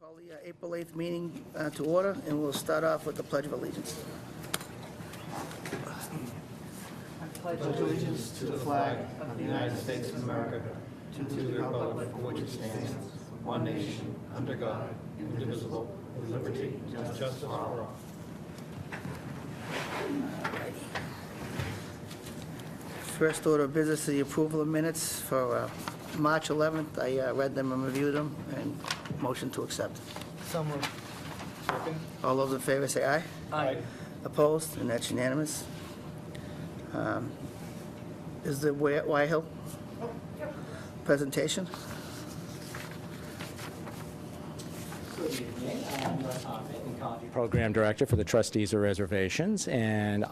Call the April 8th meeting to order, and we'll start off with the Pledge of Allegiance. I pledge allegiance to the flag of the United States of America, and to the republic for which it stands, one nation, under God, indivisible, with liberty and justice for all. First order of business is the approval of minutes for March 11th. I read them and reviewed them, and motion to accept. So moved. Second. All those in favor say aye. Aye. Opposed? And that's unanimous. Is the White Hill presentation? Program Director for the Trustees of Reservations, and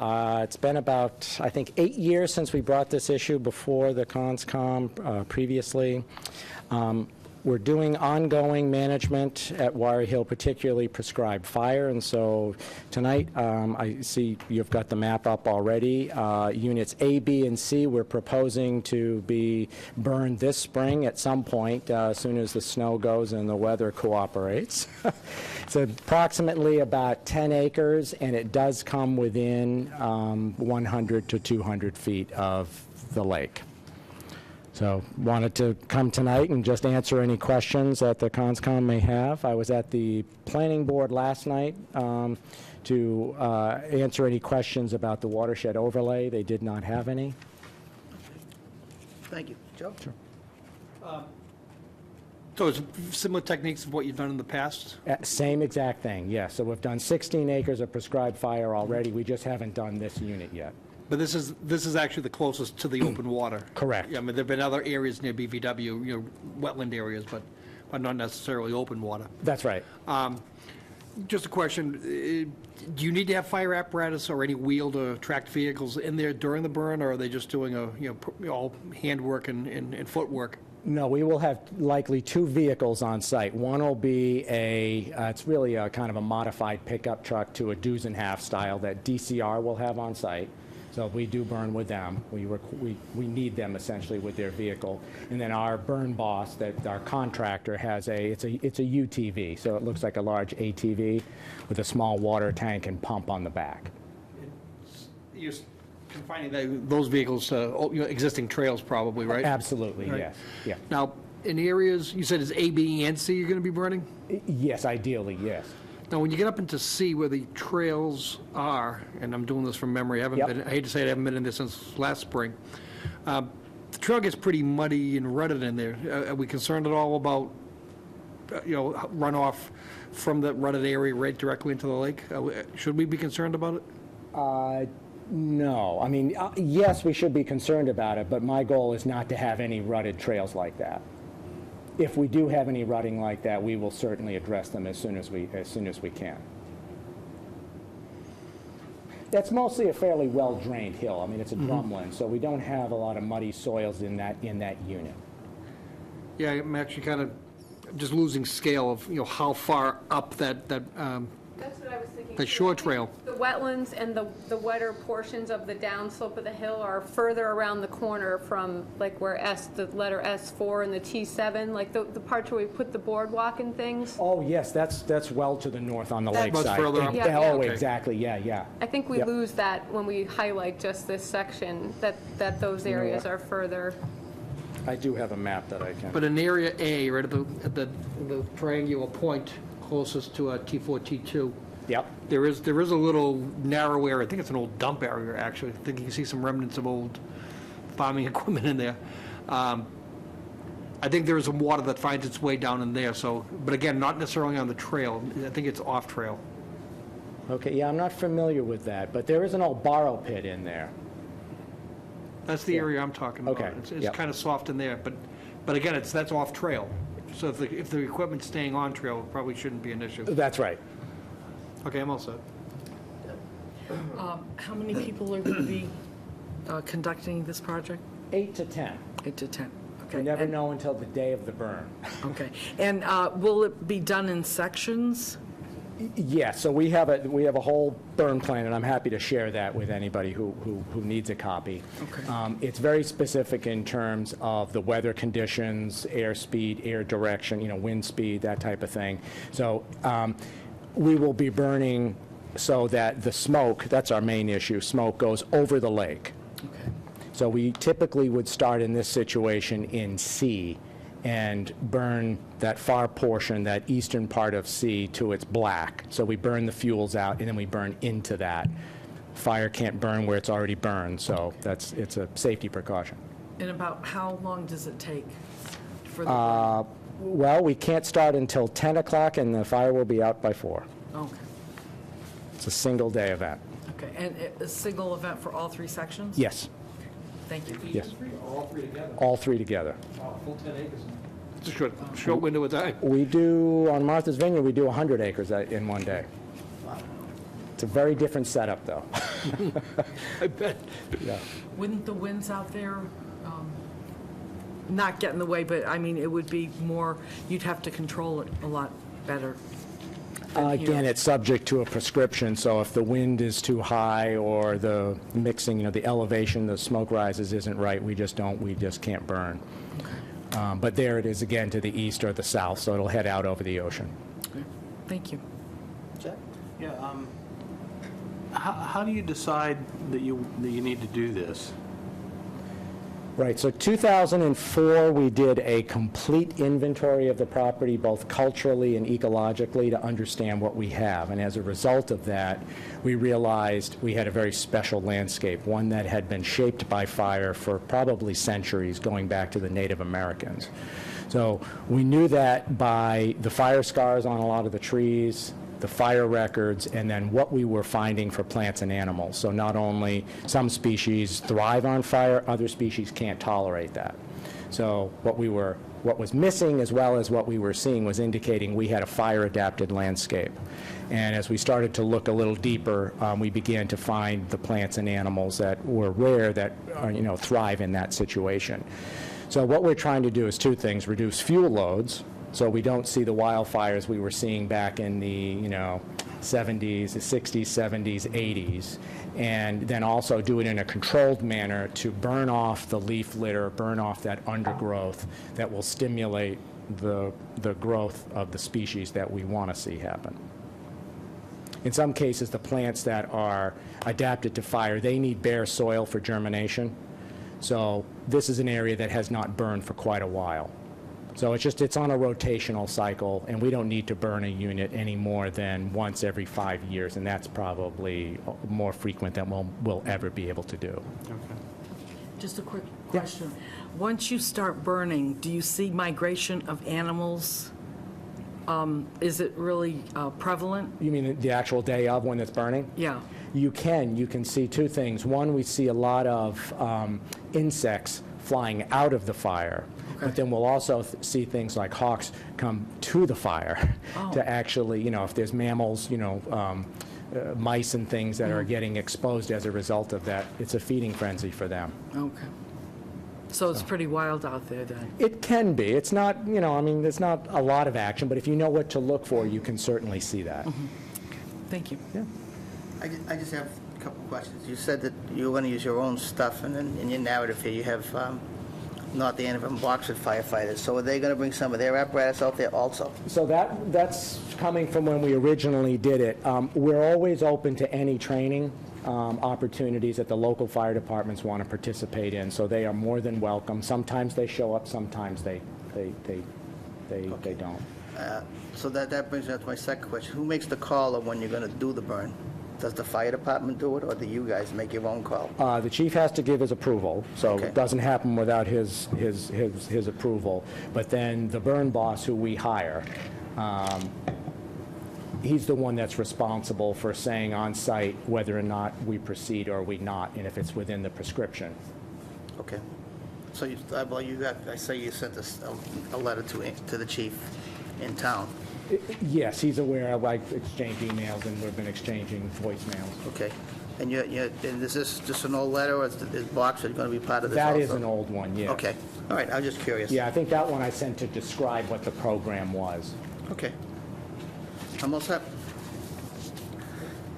it's been about, I think, 8 years since we brought this issue before the CONSCOM previously. We're doing ongoing management at Warrior Hill, particularly prescribed fire, and so tonight, I see you've got the map up already. Units A, B, and C, we're proposing to be burned this spring at some point, as soon as the snow goes and the weather cooperates. It's approximately about 10 acres, and it does come within 100 to 200 feet of the lake. So wanted to come tonight and just answer any questions that the CONSCOM may have. I was at the planning board last night to answer any questions about the watershed overlay. They did not have any. Thank you. Joe? Sure. So it's similar techniques of what you've done in the past? Same exact thing, yes. So we've done 16 acres of prescribed fire already. We just haven't done this unit yet. But this is actually the closest to the open water. Correct. Yeah, I mean, there've been other areas near BVW, wetland areas, but not necessarily open water. That's right. Just a question, do you need to have fire apparatus or any wheeled or tracked vehicles in there during the burn, or are they just doing all handwork and footwork? No, we will have likely 2 vehicles on site. One will be it's really a kind of a modified pickup truck to a Duesenhaft style that DCR will have on site. So if we do burn with them, we need them essentially with their vehicle. And then our burn boss, our contractor, has it's a UTV, so it looks like a large ATV with a small water tank and pump on the back. You're confining those vehicles to existing trails probably, right? Absolutely, Right. yes. Yeah. Now, in areas, you said it's A, B, and C you're going to be burning? Yes, ideally, yes. Now, when you get up into C where the trails are, and I'm doing this from memory, I hate to say it, I haven't been in there since last spring. The trail gets pretty muddy and rutted in there. Are we concerned at all about, runoff from the rutted area right directly into the lake? Should we be concerned about it? No. I mean, yes, we should be concerned about it, but my goal is not to have any rutted trails like that. If we do have any rutting like that, we will certainly address them as soon as we can. That's mostly a fairly well-drained hill. I mean, it's a drumlin, so we don't have a lot of muddy soils in that unit. Yeah, I'm actually kind of just losing scale of, how far up that That's what I was thinking. the shore trail. The wetlands and the wetter portions of the downslope of the hill are further around the corner from like where the letter S4 and the T7, like the parts where we put the boardwalk and things. Oh, yes, that's well to the north on the That's lakeside. much further up. Yeah, Oh, okay. exactly, yeah. I think we Yep. lose that when we highlight just this section, that those areas are further. I do have a map that I can. But in area A, right at the triangular point closest to T4, T2, Yep. there is a little narrow area. I think it's an old dump area, actually. I think you can see some remnants of old farming equipment in there. I think there is some water that finds its way down in there. So, but again, not necessarily on the trail. I think it's off trail. Okay, yeah, I'm not familiar with that, but there is an old borrow pit in there. That's the area I'm talking about. Okay, It's yep. kind of soft in there, but again, that's off trail. So if the equipment's staying on trail, it probably shouldn't be an issue. That's right. Okay, I'm all set. How many people are going to be conducting this project? 8 to 10. 8 to 10. Okay. You never and- know until the day of the burn. Okay. And will it be done in sections? Yeah, so we have a whole burn plan, and I'm happy to share that with anybody who needs a copy. Okay. It's very specific in terms of the weather conditions, air speed, air direction, wind speed, that type of thing. So we will be burning so that the smoke, that's our main issue, smoke goes over the lake. Okay. So we typically would start in this situation in C and burn that far portion, that eastern part of C, to its black. So we burn the fuels out, and then we burn into that. Fire can't burn where it's already burned, so it's a safety precaution. And about how long does it take for the... Well, we can't start until 10 o'clock, and the fire will be out by 4. Okay. It's a single-day event. Okay, and a single event for all 3 sections? Yes, Thank you. yes. All three together? All 3 together. Full 10 acres. It's a short window of time. We do, on Martha's Vineyard, we do 100 acres in one day. It's a very different setup, though. I bet. Yeah. Wouldn't the winds out there not get in the way, but I mean, it would be more, you'd have to control it a lot better than here. Again, it's subject to a prescription, so if the wind is too high or the mixing, the elevation, the smoke rises isn't right, we just can't burn. But there it is again to the east or the south, so it'll head out over the ocean. Okay. Thank you. Jack? Yeah, how do you decide that you need to do this? Right, so 2004, we did a complete inventory of the property, both culturally and ecologically, to understand what we have. And as a result of that, we realized we had a very special landscape, one that had been shaped by fire for probably centuries, going back to the Native Americans. So we knew that by the fire scars on a lot of the trees, the fire records, and then what we were finding for plants and animals. So not only some species thrive on fire, other species can't tolerate that. So what was missing, as well as what we were seeing, was indicating we had a fire-adapted landscape. And as we started to look a little deeper, we began to find the plants and animals that were rare that thrive in that situation. So what we're trying to do is 2 things: reduce fuel loads, so we don't see the wildfires we were seeing back in the 70s, the 60s, 70s, 80s, and then also do it in a controlled manner to burn off the leaf litter, burn off that undergrowth that will stimulate the growth of the species that we want to see happen. In some cases, the plants that are adapted to fire, they need bare soil for germination. So this is an area that has not burned for quite a while. So it's on a rotational cycle, and we don't need to burn a unit any more than once every 5 years, and that's probably more frequent than we'll ever be able to do. Just a quick question. Once you start burning, do you see migration of animals? Is it really prevalent? You mean the actual day of when it's burning? Yeah. You can see 2 things. One, we see a lot of insects flying out of the fire. But then we'll also see things like hawks come to the fire to actually, if there's mammals, mice and things that are getting exposed as a result of that, it's a feeding frenzy for them. Okay. So it's pretty wild out there then? It can be. It's not, there's not a lot of action, but if you know what to look for, you can certainly see that. Thank you. Yeah. I just have a couple questions. You said that you were going to use your own stuff, and then in your narrative here, you have North Andover and Boxford firefighters. So are they going to bring some of their apparatus out there also? So that's coming from when we originally did it. We're always open to any training opportunities that the local fire departments want to participate in, so they are more than welcome. Sometimes they show up, sometimes they don't. So that brings me to my second question. Who makes the call on when you're going to do the burn? Does the fire department do it, or do you guys make your own call? The chief has to give his approval, so Okay. it doesn't happen without his approval. But then the burn boss, who we hire, he's the one that's responsible for saying on site whether or not we proceed or we not, and if it's within the prescription. Okay. So I say you sent a letter to the chief in town. Yes, he's aware. I exchange emails, and we've been exchanging voicemails. Okay. And and is this just an old letter, or is Boxford going to be part of this also? That is an old one, yes. Okay. All right, I was just curious. Yeah, I think that one I sent to describe what the program was. Okay. I'm all set.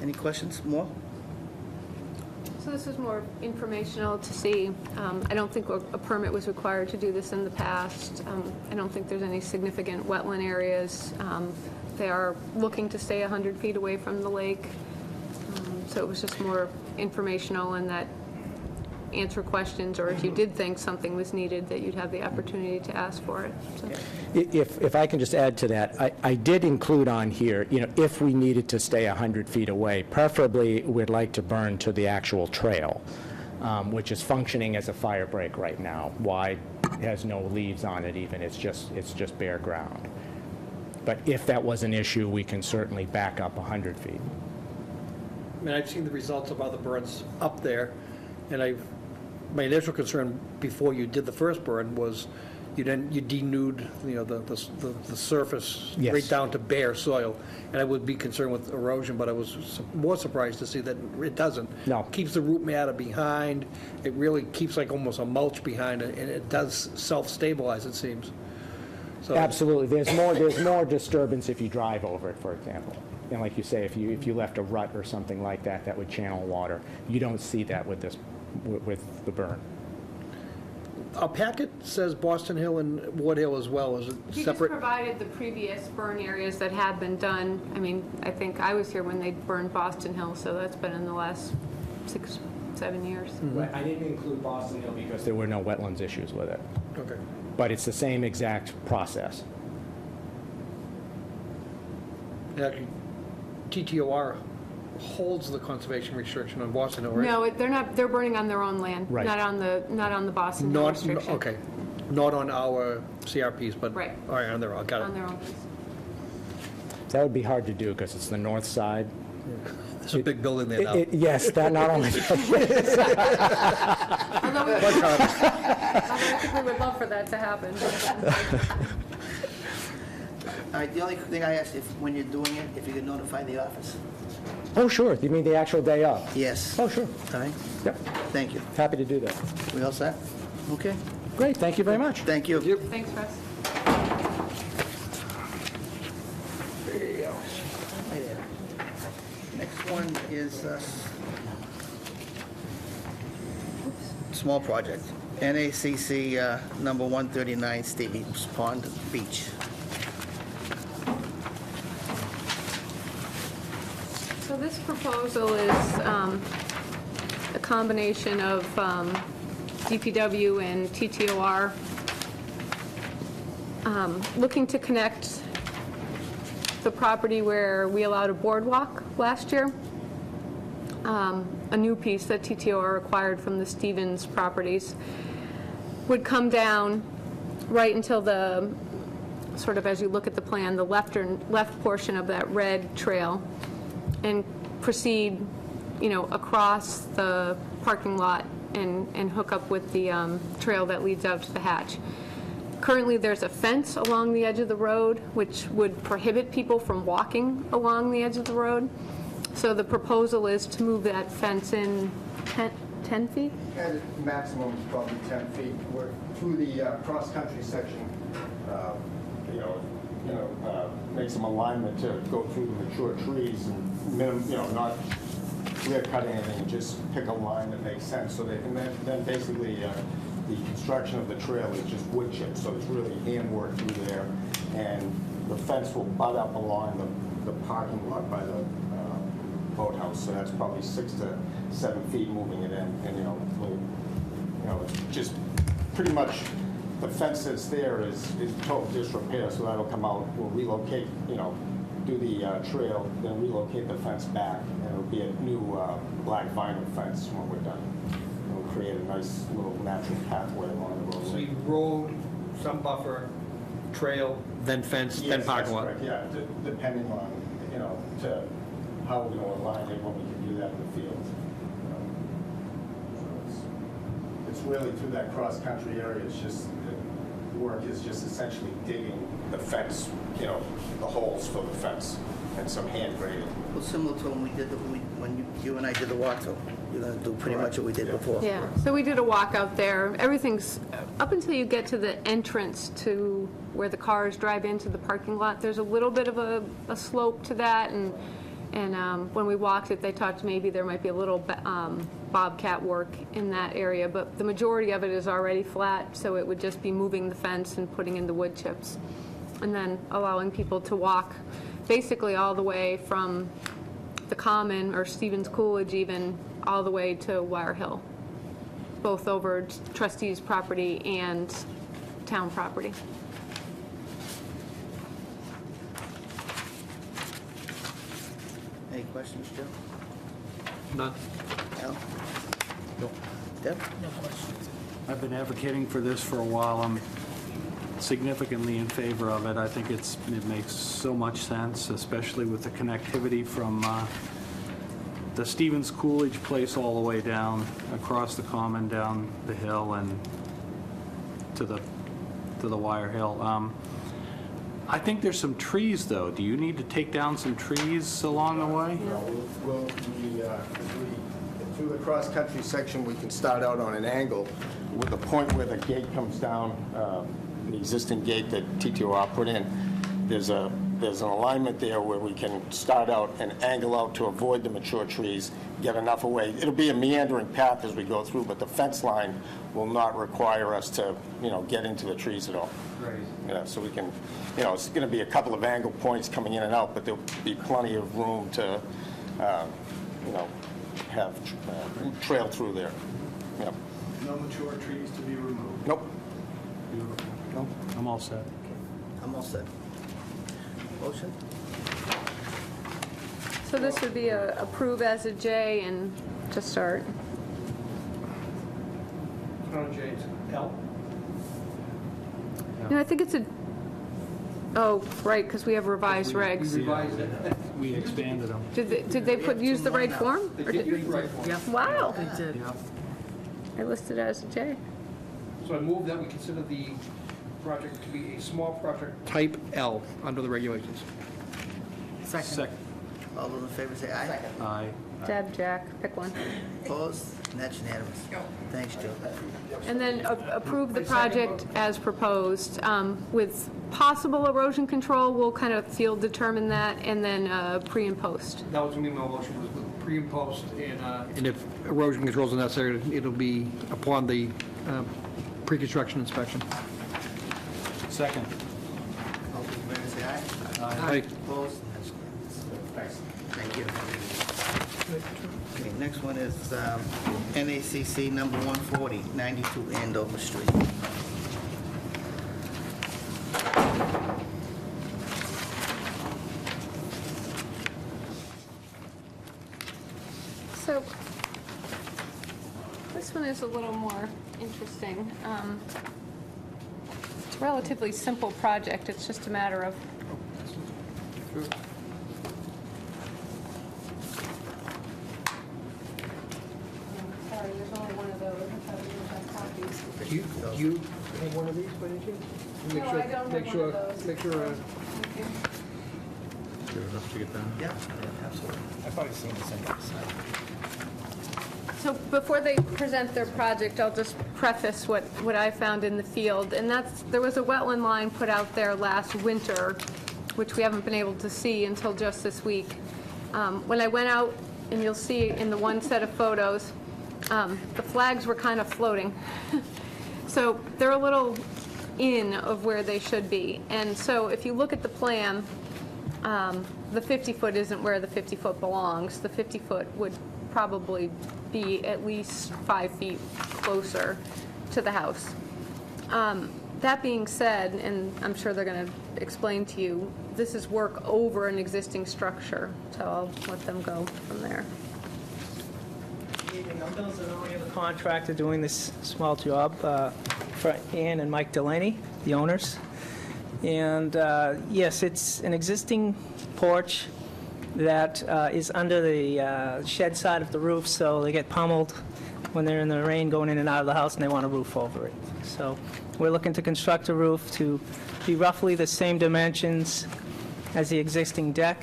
Any questions? More? So this is more informational to see. I don't think a permit was required to do this in the past. I don't think there's any significant wetland areas. They are looking to stay 100 feet away from the lake. So it was just more informational and that answer questions, or if you did think something was needed, that you'd have the opportunity to ask for it. So. If I can just add to that, I did include on here, if we needed to stay 100 feet away, preferably we'd like to burn to the actual trail, which is functioning as a fire break right now. Wide, it has no leaves on it even, it's just bare ground. But if that was an issue, we can certainly back up 100 feet. I mean, I've seen the results of other burns up there, and my initial concern before you did the first burn was you denuded, the surface Yes. right down to bare soil, and I would be concerned with erosion, but I was more surprised to see that it doesn't. No. Keeps the root matter behind, it really keeps like almost a mulch behind it, and it does self-stabilize, it seems. So Absolutely. There's more disturbance if you drive over it, for example. And like you say, if you left a rut or something like that, that would channel water. You don't see that with the burn. Our packet says Boston Hill and Ward Hill as well. Is it He just separate? provided the previous burn areas that have been done. I mean, I think I was here when they burned Boston Hill, so that's been in the last 6-7 years. Right. I didn't include Boston Hill because there were no wetlands issues with it. Okay. But it's the same exact process. Actually, TTOR holds the conservation restriction on Boston Hill, right? No, they're not, they're burning on their own land, Right. not on the Boston Hill Not, restriction. okay, not on our CRPs, but. Right. All right, on their own, got On it. their own piece. So that would be hard to do because it's the north side. There's a big building there now. Yes, that not only, Although I think we would love for that to happen. All right, the only thing I asked, when you're doing it, if you could notify the office. oh, sure, you mean the actual day of? Yes. Oh, sure, All right, yep, thank you. happy to do that. We all set? Okay, Great, thank you very much. thank you. Thanks, Russ. There you go. Right there. Next one is small project. NACC number 139 Stevens Pond Beach. So this proposal is a combination of DPW and TTOR, looking to connect the property where we allowed a boardwalk last year, a new piece that TTOR acquired from the Stevens properties, would come down right until the, sort of as you look at the plan, the left portion of that red trail, and proceed, across the parking lot and hook up with the trail that leads out to the hatch. Currently, there's a fence along the edge of the road, which would prohibit people from walking along the edge of the road. So the proposal is to move that fence in 10 feet? At maximum is probably 10 feet. We're through the cross-country section, make some alignment to go through the mature trees and not clear cut anything, just pick a line that makes sense. So then basically the construction of the trail is just wood chips, so it's really handwork through there, and the fence will butt up along the parking lot by the boathouse, so that's probably 6 to 7 feet moving it in, and it's just pretty much the fence that's there is total disrepair, so that'll come out. We'll relocate, do the trail, then relocate the fence back, and it'll be a new black vinyl fence when we're done. It'll create a nice little natural pathway along the road. So you road, some buffer, trail, then fence, then Yes, parking lot? that's correct. Yeah, depending on, to how we're going to align it when we can do that in the field. So it's really through that cross-country area, it's just, the work is just essentially digging the fence, the holes for the fence, and some hand grading. Well, similar to when we did, when you and I did the walkthrough. You're going to do pretty much what we did before. Yeah, so we did a walk out there. Everything's, up until you get to the entrance to where the cars drive into the parking lot, there's a little bit of a slope to that, and And when we walked it, they talked maybe there might be a little bobcat work in that area, but the majority of it is already flat, so it would just be moving the fence and putting in the wood chips. And then allowing people to walk basically all the way from the Common, or Stevens Coolidge even, all the way to Wire Hill, both over trustees' property and town property. Any questions, Joe? None. Al? Deb? I've been advocating for this for a while. I'm significantly in favor of it. I think it makes so much sense, especially with the connectivity from the Stevens Coolidge place all the way down, across the Common, down the hill, and to the Wire Hill. I think there's some trees, though. Do you need to take down some trees along the way? Through the cross-country section, we can start out on an angle with the point where the gate comes down, the existing gate that TTOR put in. There's an alignment there where we can start out and angle out to avoid the mature trees, get enough away. It'll be a meandering path as we go through, but the fence line will not require us to, get into the trees at all. Right. Yeah, so we can, it's going to be a couple of angle points coming in and out, but there'll be plenty of room to, have trail through there. Yeah. No mature trees to be removed. Nope. Beautiful. No, I'm all set. I'm all set. Motion? So this would be a approve as a J and to start. L? I think it's oh, right, because we have revised regs. Revised it. We expanded them. Did they use the right form? They did use the right form. Yeah. Wow, They did. Yeah. I listed it as a J. So I move that we consider the project to be a small project type L under the regulations. Second. All those in favor say aye. Aye. Deb, Jack, pick one. Opposed? And that's unanimous. Thanks, Joe. And then approve the project as proposed with possible erosion control. We'll kind of field determine that, and then pre and post. That was going to be my motion, was with pre and post, and if erosion controls are necessary, it'll be upon the pre-construction inspection. Second. All those in favor say aye. Aye. Opposed? And that's unanimous. Thank you. Okay, next one is NACC number 140, 92 Andover Street. So this one is a little more interesting. It's a relatively simple project. It's just a matter of sorry, there's only one of those. I thought we would have copies. Do you have one of these by any chance? No, I don't have Make one sure, of those. make sure, Thank you. Yeah, absolutely. I've probably seen this on the side. So before they present their project, I'll just preface what I found in the field. And there was a wetland line put out there last winter, which we haven't been able to see until just this week. When I went out, and you'll see in the one set of photos, the flags were kind of floating. So they're a little in of where they should be. And so if you look at the plan, the 50-foot isn't where the 50-foot belongs. The 50-foot would probably be at least 5 feet closer to the house. That being said, and I'm sure they're going to explain to you, this is work over an existing structure, so I'll let them go from there. Evening, I'm Bill Zanoni, the contractor doing this small job for Ann and Mike Delaney, the owners. And yes, it's an existing porch that is under the shed side of the roof, so they get pummeled when they're in the rain going in and out of the house and they want a roof over it. So we're looking to construct a roof to be roughly the same dimensions as the existing deck,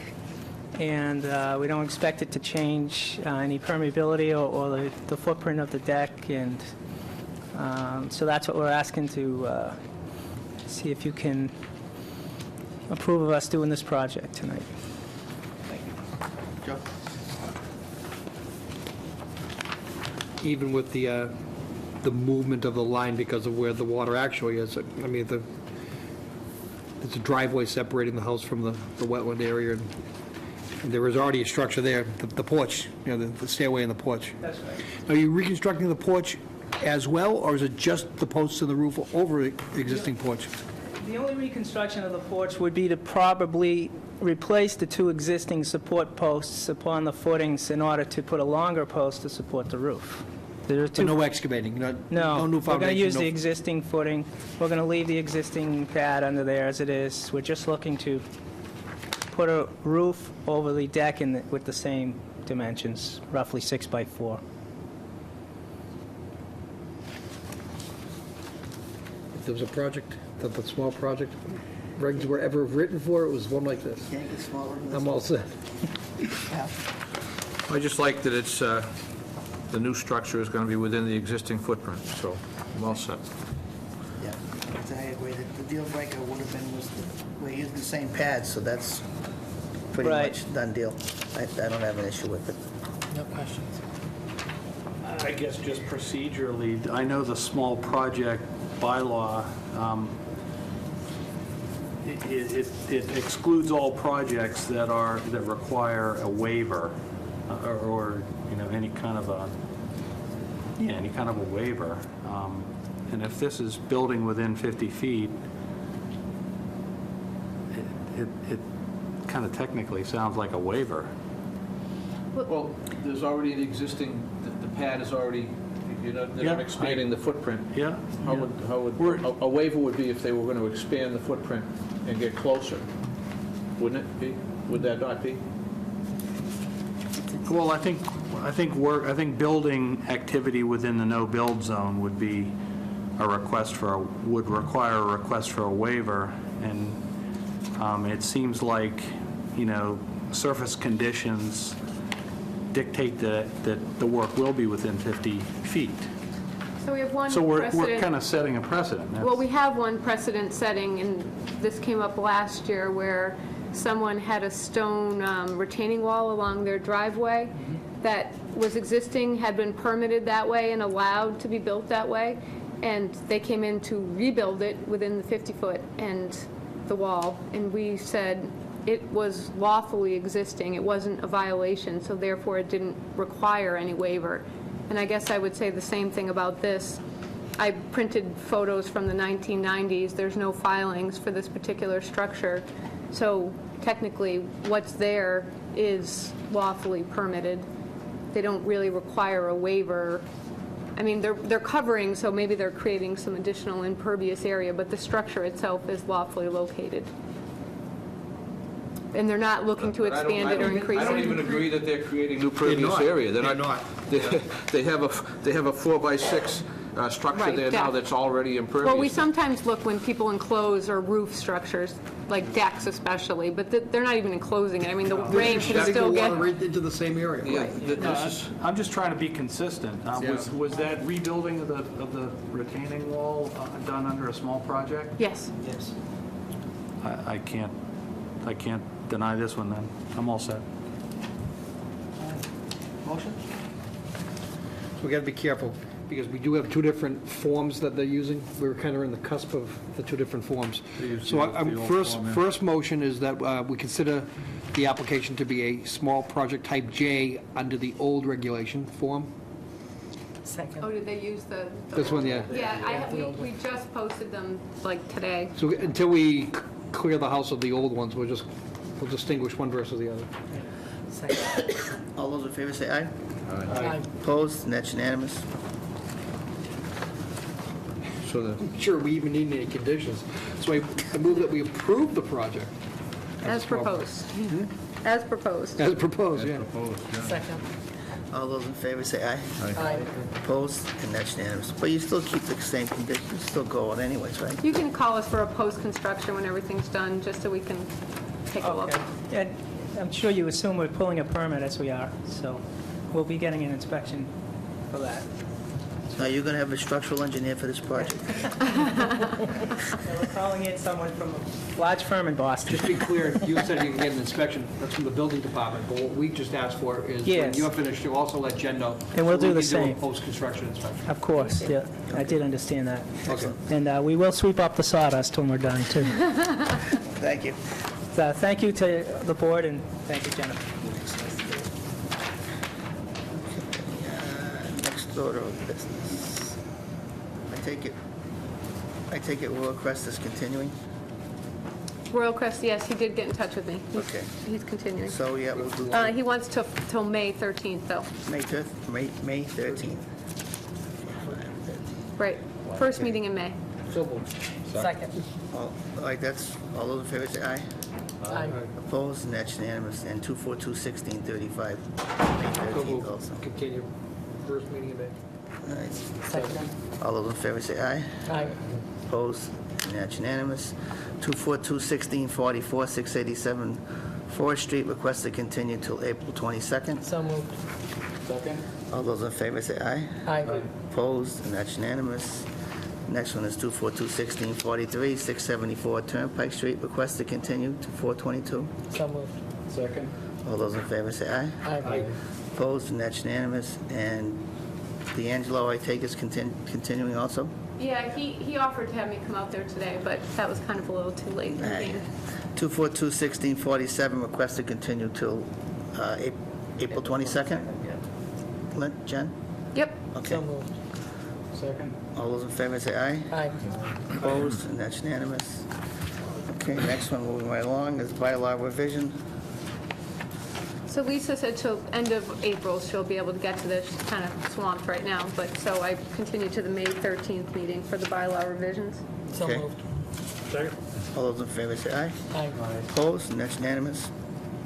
and we don't expect it to change any permeability or the footprint of the deck, and so that's what we're asking to see if you can approve of us doing this project tonight. Joe? Even with the movement of the line because of where the water actually is, I mean, there's a driveway separating the house from the wetland area, and there is already a structure there, the porch, you know, the stairway and the porch. That's right. Are you reconstructing the porch as well, or is it just the posts and the roof over the existing porch? The only reconstruction of the porch would be to probably replace the 2 existing support posts upon the footings in order to put a longer post to support the roof. There are So 2. no excavating, no No, new we're foundation? going to use no- the existing footing. We're going to leave the existing pad under there as it is. We're just looking to put a roof over the deck with the same dimensions, roughly 6 by 4. If there was a project, the small project regs were ever written for, it was one like this. Can't get smaller than this. I'm all set. I just like that it's, the new structure is going to be within the existing footprint, so I'm all set. Yeah, I agree. The deal breaker would have been was we're using the same pads, so that's pretty Right. much done deal. I don't have an issue with it. No questions. I guess just procedurally, I know the small project bylaw, it excludes all projects that require a waiver, or, you know, any kind of a waiver. And if this is building within 50 feet, it kind of technically sounds like a waiver. Well, there's already an existing, the pad is already, they're Yeah, not expanding the footprint. Yeah? How would, a waiver would be if they were going to expand the footprint and get closer, wouldn't it be? Would that not be? Well, I think building activity within the no-build zone would be would require a request for a waiver, and it seems like, you know, surface conditions dictate that the work will be within 50 feet. So we have one So we're precedent. kind of setting a precedent. Well, we have one precedent setting, and this came up last year, where someone had a stone retaining wall along their driveway that was existing, had been permitted that way and allowed to be built that way, and they came in to rebuild it within the 50-foot and the wall, and we said it was lawfully existing, it wasn't a violation, so therefore it didn't require any waiver. And I guess I would say the same thing about this. I printed photos from the 1990s. There's no filings for this particular structure. So technically, what's there is lawfully permitted. They don't really require a waiver. I mean, they're covering, so maybe they're creating some additional impervious area, but the structure itself is lawfully located. And they're not looking to But I don't- expand it or increase it. I don't even agree that they're creating new pervious not. area. They're not. They have a 4x6 structure Right, there now deck. that's already impervious. Well, we sometimes look when people enclose or roof structures, like decks especially, but they're not even enclosing it. I mean, the rain can Shutting the still get... water right into the same area. Yeah, this is, I'm just trying to be consistent. Yeah. Was that rebuilding of the retaining wall done under a small project? Yes. Yes. I can't deny this one then. I'm all set. Motion? So we got to be careful, because we do have 2 different forms that they're using. We're kind of in the cusp of the 2 different forms. So first motion is that we consider the application to be a small project type J under the old regulation form. Second. Oh, did they use the... This one, yeah. Yeah, we just posted them, like, today. So until we clear the house of the old ones, we'll distinguish one versus the other. Second. All those in favor say aye. Aye. Opposed? And that's unanimous. so the, I'm sure we even need any conditions. So I move that we approve the project. As proposed. As proposed. As proposed, yeah. Second. All those in favor say aye. Aye. Opposed? And that's unanimous. But you still keep the same conditions, still go on anyways, right? You can call us for a post-construction when everything's done, just so we can take a look. Okay. Yeah, I'm sure you assume we're pulling a permit as we are, so we'll be getting an inspection for that. Now, you're going to have a structural engineer for this project? We're calling in someone from a large firm in Boston. Just to be clear, you said you can get an inspection, that's from the building department, but what we just asked for is when Yes. you're finished, you also let Jen know. And we'll so do the we can same. a post-construction inspection. Of course, yeah, I did understand that. Okay. And we will sweep up the sawdust when we're done, too. Thank you. So thank you to the board, and thank you, Jennifer. Next order of business. I take it Royal Crest is continuing? Royal Crest, yes, he did get in touch with me. Okay. He's continuing. So, yeah, we'll do He wants till May 13th, though. May 13th. Right, first meeting in May. Second. All right, that's, all those in favor say aye. Aye. Opposed, and that's unanimous. And 242-1635, May So 13th we'll also. continue, first meeting in May. All right. Second. All those in favor say aye. Aye. Opposed, and that's unanimous. 242-1644, 687 Forest Street, request to continue till April 22nd. So moved. Second? All those in favor say aye. Aye. Opposed, and that's unanimous. Next one is 242-1643, 674 Turnpike Street, request to continue to 422. So moved. Second? All those in favor say aye. Aye. Opposed, and that's unanimous. And D'Angelo, I take is continuing also? Yeah, he offered to have me come out there today, but that was kind of a little too late. Aye. 242-1647, request to continue till April 22nd? Jen? Yep, Okay. moved. Second? All those in favor say aye. Aye. Opposed, and that's unanimous. Okay, next one, moving right along, is bylaw revision. so Lisa said till end of April she'll be able to get to this. She's kind of swamped right now, but so I continue to the May 13th meeting for the bylaw revisions. So Okay. moved. All those in favor say aye. Aye. Opposed, and that's unanimous.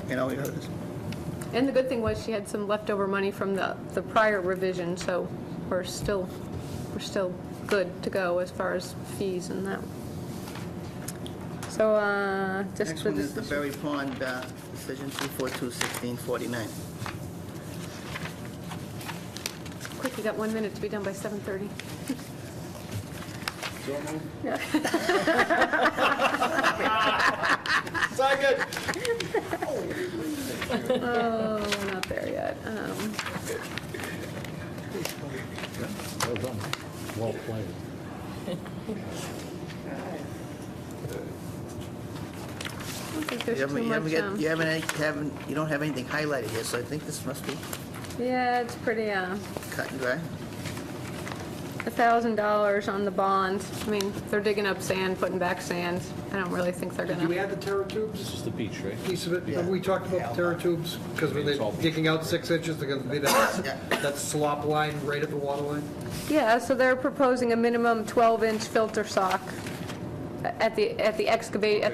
And all we heard is, And the good thing was she had some leftover money from the prior revision, so we're still good to go as far as fees and that. So, just next for one is the this, Berry Pond decision, 242-1649. quick, you got 1 minute to be done by 7:30. Second. Oh, we're not there yet. Well done. Well played. I don't think there's too much. You don't have anything highlighted here, so I think this must be Yeah, it's pretty, cut and dry. $1,000 on the bonds. I mean, they're digging up sand, putting back sand. I don't really think they're Did we gonna. add the terra tubes? This is the beach, right? Piece of it, Yeah. remember we talked about the terra tubes? Because when they're digging out 6 inches, they're gonna be that slop line right at the water line? Yeah, so they're proposing a minimum 12-inch filter sock at the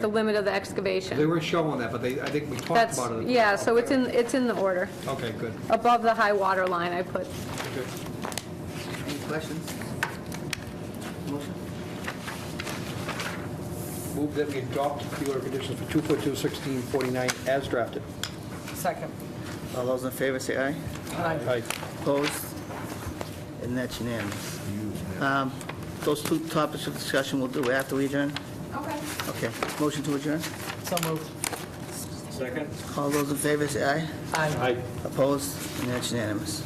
limit of the They excavation. were showing that, but I think we talked That's, about it. yeah, so it's in the order. Okay, good. Above the high water line, I put. Good. Any questions? Motion? Move that we adopt the order of conditions for 242-1649 as drafted. Second. All those in favor say aye. Aye. Opposed? And that's unanimous. Those two topics of discussion we'll do after we adjourn? Okay. Okay. Motion to adjourn? So moved. Second? All those in favor say aye. Aye. Opposed? And that's unanimous.